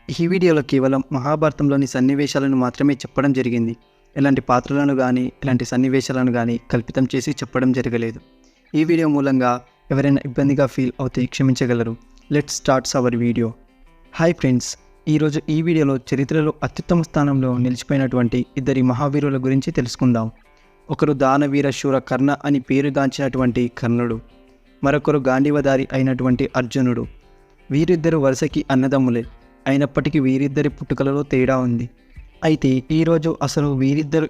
ఈ వీడియోలో కేవలం మహాభారతంలోని సన్నివేశాలను మాత్రమే చెప్పడం జరిగింది. ఎలాంటి పాత్రలను కానీ ఎలాంటి సన్నివేశాలను కానీ కల్పితం చేసి చెప్పడం జరగలేదు. ఈ వీడియో మూలంగా ఎవరైనా ఇబ్బందిగా ఫీల్ అవుతే క్షమించగలరు. Let's starts our video. Hi friends, ఈరోజు ఈ వీడియోలో చరిత్రలో అత్యుత్తమ స్థానంలో నిలిచిపోయినటువంటి ఇద్దరి మహావీరుల గురించి తెలుసుకుందాం. ఒకరు దానవీర శూర కర్ణ అని పేరుగాంచినటువంటి కర్ణుడు, మరొకరు గాంధీవదారి అయినటువంటి అర్జునుడు. వీరిద్దరు వరుసకి అన్నదమ్ములే అయినప్పటికీ వీరిద్దరి పుట్టుకలలో తేడా ఉంది. అయితే ఈరోజు అసలు వీరిద్దరు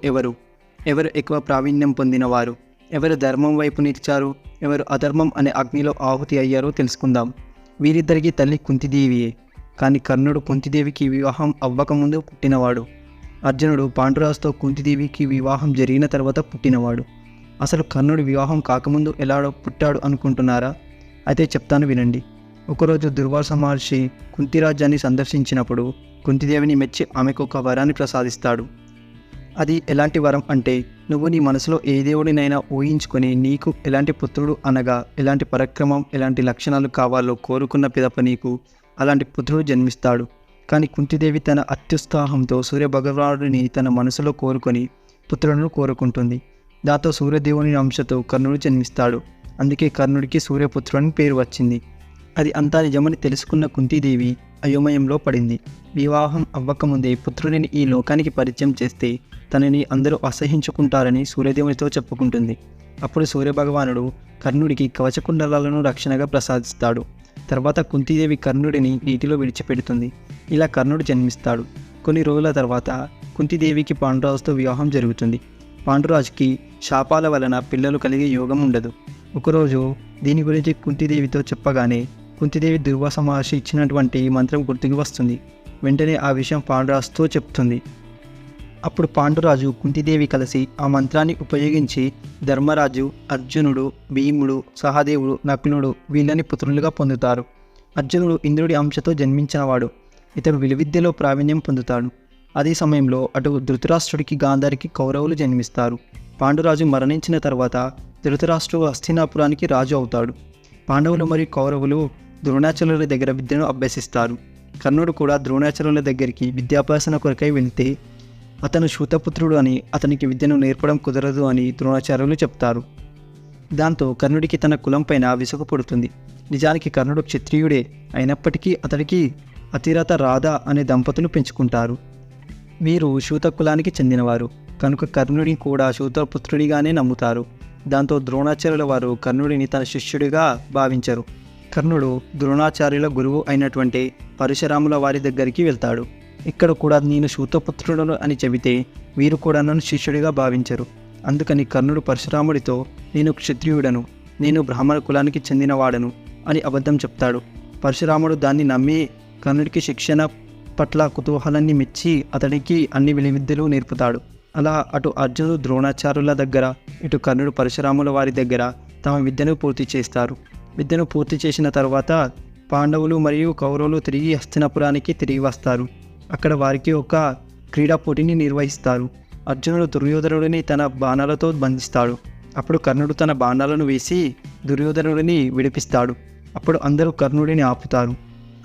ఎవరు ఎక్కువ ప్రావీణ్యం పొందినవారు, ఎవరు ధర్మం వైపు నిలిచారు, ఎవరు అధర్మం అనే అగ్నిలో ఆహుతి అయ్యారో తెలుసుకుందాం. వీరిద్దరికీ తల్లి కుంతిదేవియే, కానీ కర్ణుడు కుంతిదేవికి వివాహం అవ్వకముందు పుట్టినవాడు. అర్జునుడు పాండురాజుతో కుంతిదేవికి వివాహం జరిగిన తర్వాత పుట్టినవాడు. అసలు కర్ణుడు వివాహం కాకముందు ఎలా పుట్టాడు అనుకుంటున్నారా? అయితే చెప్తాను వినండి. ఒకరోజు దుర్వాస మహర్షి కుంతిరాజ్యాన్ని సందర్శించినప్పుడు కుంతిదేవిని మెచ్చి ఆమెకు ఒక వరాన్ని ప్రసాదిస్తాడు. అది ఎలాంటి వరం అంటే, నువ్వు నీ మనసులో ఏ దేవుడినైనా ఊహించుకొని నీకు ఎలాంటి పుత్రుడు అనగా ఎలాంటి పరాక్రమం ఎలాంటి లక్షణాలు కావాలో కోరుకున్న పిదప నీకు అలాంటి పుత్రుడు జన్మిస్తాడు. కానీ కుంతిదేవి తన అత్యుత్సాహంతో సూర్యభగవానుడిని తన మనసులో కోరుకొని పుత్రులను కోరుకుంటుంది. దాంతో సూర్యదేవుని అంశతో కర్ణుడు జన్మిస్తాడు. అందుకే కర్ణుడికి సూర్యపుత్రుని పేరు వచ్చింది. అది అంతా నిజమని తెలుసుకున్న కుంతిదేవి అయోమయంలో పడింది. వివాహం అవ్వకముందే పుత్రుడిని ఈ లోకానికి పరిచయం చేస్తే తనని అందరూ అసహించుకుంటారని సూర్యదేవునితో చెప్పుకుంటుంది. అప్పుడు సూర్యభగవానుడు కర్ణుడికి కవచకుండలాలను రక్షణగా ప్రసాదిస్తాడు. తర్వాత కుంతిదేవి కర్ణుడిని నీటిలో విడిచిపెడుతుంది. ఇలా కర్ణుడు జన్మిస్తాడు. కొన్ని రోజుల తర్వాత కుంతిదేవికి పాండురాజుతో వివాహం జరుగుతుంది. పాండురాజుకి శాపాల వలన పిల్లలు కలిగే యోగం ఉండదు. ఒకరోజు దీని గురించి కుంతిదేవితో చెప్పగానే కుంతిదేవి దుర్వాస మహర్షి ఇచ్చినటువంటి మంత్రం గుర్తుకు వస్తుంది. వెంటనే ఆ విషయం పాండురాజుతో చెప్తుంది. అప్పుడు పాండురాజు కుంతిదేవి కలిసి ఆ మంత్రాన్ని ఉపయోగించి ధర్మరాజు, అర్జునుడు, భీముడు, సహదేవుడు, నకులుడు వీళ్ళని పుత్రులుగా పొందుతారు. అర్జునుడు ఇంద్రుడి అంశతో జన్మించినవాడు. ఇతడు విలువిద్యలో ప్రావీణ్యం పొందుతాడు. అదే సమయంలో అటు ధృతరాష్ట్రుడికి, గాంధారికి కౌరవులు జన్మిస్తారు. పాండురాజు మరణించిన తర్వాత ధృతరాష్ట్రుడు హస్తినాపురానికి రాజు అవుతాడు. పాండవులు మరియు కౌరవులు ద్రోణాచార్యుల దగ్గర విద్యను అభ్యసిస్తారు. కర్ణుడు కూడా ద్రోణాచార్యుల దగ్గరికి విద్యాభ్యాసన కొరకై వెళ్తే అతను శూతపుత్రుడు అని అతనికి విద్యను నేర్పడం కుదరదు అని ద్రోణాచార్యులు చెప్తారు. దాంతో కర్ణుడికి తన కులంపైన విసుగు పుడుతుంది. నిజానికి కర్ణుడు క్షత్రియుడే అయినప్పటికీ అతడికి అతిరథ రాధ అనే దంపతులు పెంచుకుంటారు. వీరు శూత కులానికి చెందినవారు కనుక కర్ణుడిని కూడా శూతపుత్రుడిగానే నమ్ముతారు. దాంతో ద్రోణాచార్యుల వారు కర్ణుడిని తన శిష్యుడిగా భావించరు. కర్ణుడు ద్రోణాచార్యుల గురువు అయినటువంటి పరశురాముల వారి దగ్గరికి వెళ్తాడు. ఇక్కడ కూడా నేను శూతపుత్రుడను అని చెబితే వీరు కూడా నన్ను శిష్యుడిగా భావించరు. అందుకని కర్ణుడు పరశురాముడితో నేను క్షత్రియుడను, నేను బ్రాహ్మణ కులానికి చెందినవాడను అని అబద్ధం చెప్తాడు. పరశురాముడు దాన్ని నమ్మి కర్ణుడికి శిక్షణ పట్ల కుతూహలాన్ని మెచ్చి అతడికి అన్ని విలువిద్యలు నేర్పుతాడు. అలా అటు అర్జునుడు ద్రోణాచార్యుల దగ్గర, ఇటు కర్ణుడు పరశురాముల వారి దగ్గర తమ విద్యను పూర్తి చేస్తారు. విద్యను పూర్తి చేసిన తర్వాత పాండవులు మరియు కౌరవులు తిరిగి హస్తినాపురానికి తిరిగి వస్తారు. అక్కడ వారికి ఒక క్రీడా పోటీని నిర్వహిస్తారు. అర్జునుడు దుర్యోధనుడిని తన బాణాలతో బంధిస్తాడు. అప్పుడు కర్ణుడు తన బాణాలను వేసి దుర్యోధనుడిని విడిపిస్తాడు. అప్పుడు అందరూ కర్ణుడిని ఆపుతారు.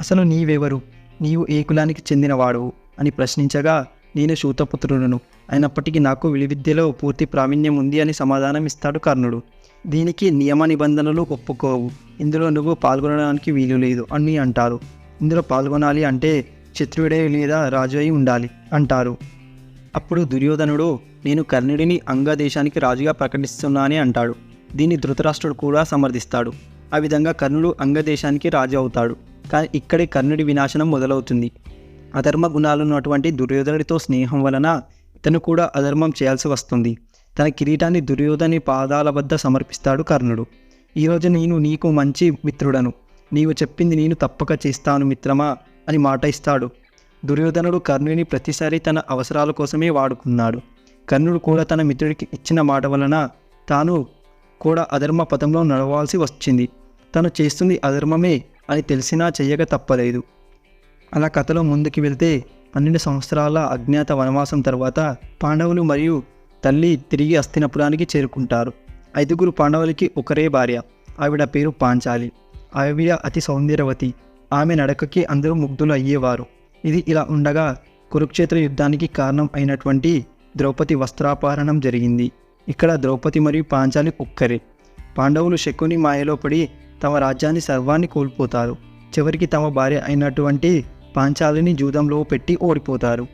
అసలు నీవెవరు, నీవు ఏ కులానికి చెందినవాడు అని ప్రశ్నించగా, నేను శూతపుత్రుడను, అయినప్పటికీ నాకు విలువిద్యలో పూర్తి ప్రావీణ్యం ఉంది అని సమాధానం ఇస్తాడు కర్ణుడు. దీనికి నియమ నిబంధనలు ఒప్పుకోవు, ఇందులో నువ్వు పాల్గొనడానికి వీలు లేదు అని అంటారు. ఇందులో పాల్గొనాలి అంటే క్షత్రియుడే లేదా రాజు అయి ఉండాలి అంటారు. అప్పుడు దుర్యోధనుడు నేను కర్ణుడిని అంగ దేశానికి రాజుగా ప్రకటిస్తున్నానే అంటాడు. దీన్ని ధృతరాష్ట్రుడు కూడా సమర్థిస్తాడు. ఆ విధంగా కర్ణుడు అంగ దేశానికి రాజు అవుతాడు. కానీ ఇక్కడే కర్ణుడి వినాశనం మొదలవుతుంది. అధర్మ గుణాలున్నటువంటి దుర్యోధనుడితో స్నేహం వలన ఇతను కూడా అధర్మం చేయాల్సి వస్తుంది. తన కిరీటాన్ని దుర్యోధని పాదాల వద్ద సమర్పిస్తాడు కర్ణుడు. ఈరోజు నేను నీకు మంచి మిత్రుడను, నీవు చెప్పింది నేను తప్పక చేస్తాను మిత్రమా అని మాట ఇస్తాడు. దుర్యోధనుడు కర్ణుని ప్రతిసారి తన అవసరాల కోసమే వాడుకున్నాడు. కర్ణుడు కూడా తన మిత్రుడికి ఇచ్చిన మాట వలన తాను కూడా అధర్మ పథంలో నడవాల్సి వచ్చింది. తను చేస్తుంది అధర్మమే అని తెలిసినా చెయ్యక తప్పలేదు. అలా కథలో ముందుకు వెళ్తే 12 సంవత్సరాల అజ్ఞాత వనవాసం తర్వాత పాండవులు మరియు తల్లి తిరిగి హస్తినాపురానికి చేరుకుంటారు. 5 పాండవులకి ఒకరే భార్య. ఆవిడ పేరు పాంచాలి. ఆవిడ అతి సౌందర్యవతి. ఆమె నడకకి అందరూ ముగ్ధులు అయ్యేవారు. ఇది ఇలా ఉండగా కురుక్షేత్ర యుద్ధానికి కారణం అయినటువంటి ద్రౌపది వస్త్రాపహరణం జరిగింది. ఇక్కడ ద్రౌపది మరియు పాంచాలి ఒక్కరే. పాండవులు శకుని మాయలో పడి తమ రాజ్యాన్ని సర్వాన్ని కోల్పోతారు. చివరికి తమ భార్య అయినటువంటి పాంచాలిని జూదంలో పెట్టి ఓడిపోతారు.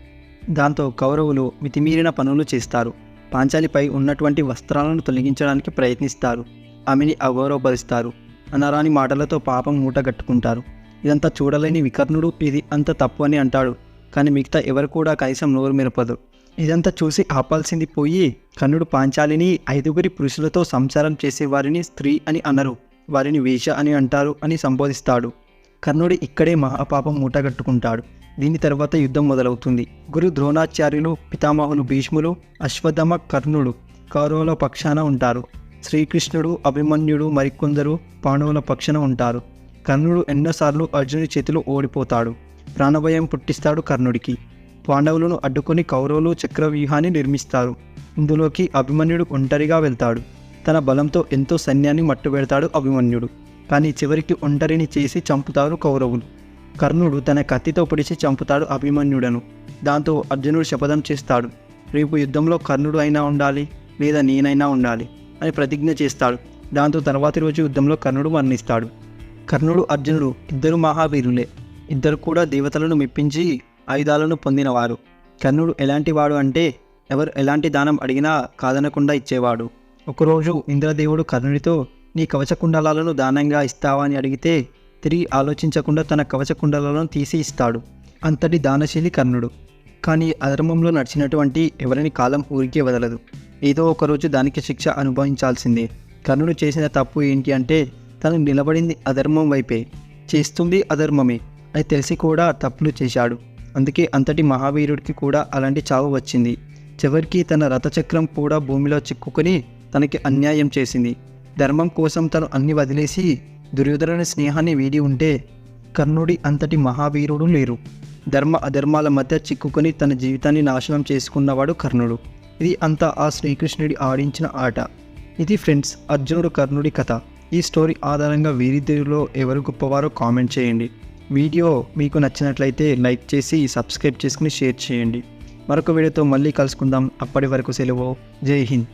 దాంతో కౌరవులు మితిమీరిన పనులు చేస్తారు. పాంచాలిపై ఉన్నటువంటి వస్త్రాలను తొలగించడానికి ప్రయత్నిస్తారు. ఆమెని అగౌరవపరుస్తారు. అనరాని మాటలతో పాపం మూటగట్టుకుంటారు. ఇదంతా చూడలేని వికర్ణుడు ఇది అంత తప్పు అని అంటాడు. కానీ మిగతా ఎవరు కూడా కనీసం నోరు మెరపదు. ఇదంతా చూసి ఆపాల్సింది పోయి కర్ణుడు పాంచాలిని 5 పురుషులతో సంసారం చేసేవారిని స్త్రీ అని అనరు, వారిని వేష అని అంటారు అని సంబోధిస్తాడు. కర్ణుడు ఇక్కడే మహాపాపం మూటగట్టుకుంటాడు. దీని తర్వాత యుద్ధం మొదలవుతుంది. గురు ద్రోణాచార్యులు, పితామహులు భీష్ములు, అశ్వత్థామ, కర్ణుడు కౌరవుల పక్షాన ఉంటారు. శ్రీకృష్ణుడు, అభిమన్యుడు మరికొందరు పాండవుల పక్షాన ఉంటారు. కర్ణుడు ఎన్నోసార్లు అర్జునుడి చేతిలో ఓడిపోతాడు. ప్రాణభయం పుట్టిస్తాడు కర్ణుడికి. పాండవులను అడ్డుకొని కౌరవులు చక్రవ్యూహాన్ని నిర్మిస్తారు. ఇందులోకి అభిమన్యుడు ఒంటరిగా వెళ్తాడు. తన బలంతో ఎంతో సైన్యాన్ని మట్టుబెడతాడు అభిమన్యుడు. కానీ చివరికి ఒంటరిని చేసి చంపుతారు కౌరవులు. కర్ణుడు తన కత్తితో పొడిచి చంపుతాడు అభిమన్యుడను. దాంతో అర్జునుడు శపథం చేస్తాడు, రేపు యుద్ధంలో కర్ణుడు అయినా ఉండాలి లేదా నేనైనా ఉండాలి అని ప్రతిజ్ఞ చేస్తాడు. దాంతో తర్వాతి రోజు యుద్ధంలో కర్ణుడు మరణిస్తాడు. కర్ణుడు, అర్జునుడు ఇద్దరు మహావీరులే. ఇద్దరు కూడా దేవతలను మెప్పించి ఆయుధాలను పొందినవారు. కర్ణుడు ఎలాంటి వాడు అంటే ఎవరు ఎలాంటి దానం అడిగినా కాదనకుండా ఇచ్చేవాడు. ఒకరోజు ఇంద్రదేవుడు కర్ణుడితో నీ కవచకుండలాలను దానంగా ఇస్తావా అని అడిగితే తిరిగి ఆలోచించకుండా తన కవచకుండలాలను తీసి ఇస్తాడు. అంతటి దానశీలి కర్ణుడు. కానీ అధర్మంలో నడిచినటువంటి ఎవరిని కాలం ఊరికే వదలదు. ఏదో ఒకరోజు దానికి శిక్ష అనుభవించాల్సిందే. కర్ణుడు చేసిన తప్పు ఏంటి అంటే తను నిలబడింది అధర్మం వైపే, చేస్తుంది అధర్మమే అని తెలిసి కూడా తప్పులు చేశాడు. అందుకే అంతటి మహావీరుడికి కూడా అలాంటి చావు వచ్చింది. చివరికి తన రథచక్రం కూడా భూమిలో చిక్కుకొని తనకి అన్యాయం చేసింది. ధర్మం కోసం తను అన్ని వదిలేసి దుర్యోధనుని స్నేహాన్ని వీడి ఉంటే కర్ణుడి అంతటి మహావీరుడు లేరు. ధర్మ అధర్మాల మధ్య చిక్కుకొని తన జీవితాన్ని నాశనం చేసుకున్నవాడు కర్ణుడు. ఇది అంతా ఆ శ్రీకృష్ణుడి ఆడించిన ఆట. ఇది ఫ్రెండ్స్ అర్జునుడు కర్ణుడి కథ. ఈ స్టోరీ ఆధారంగా వీరిద్దరిలో ఎవరు గొప్పవారో కామెంట్ చేయండి. వీడియో మీకు నచ్చినట్లయితే లైక్ చేసి సబ్స్క్రైబ్ చేసుకుని షేర్ చేయండి. మరొక వీడియోతో మళ్ళీ కలుసుకుందాం. అప్పటి వరకు సెలవు. జై హింద్.